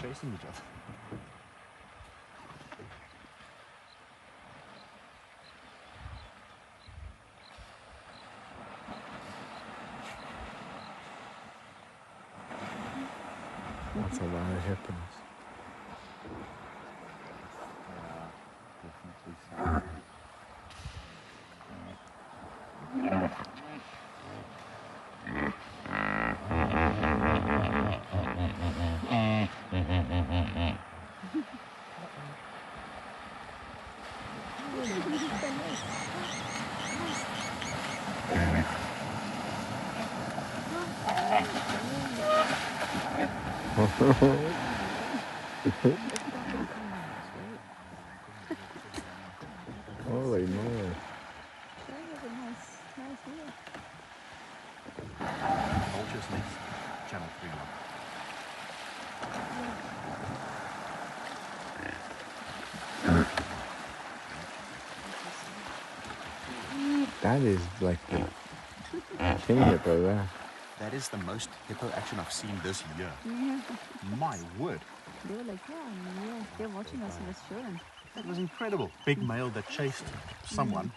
chasing each other. That's a lot of hippos. Definitely so. Holy moly. Vulture's Nest, Channel 3. That is like the king hippo there. That is the most hippo action I've seen this year. Yeah. My word. They were like, yeah, they're watching us in Australia. That was incredible. Big male that chased someone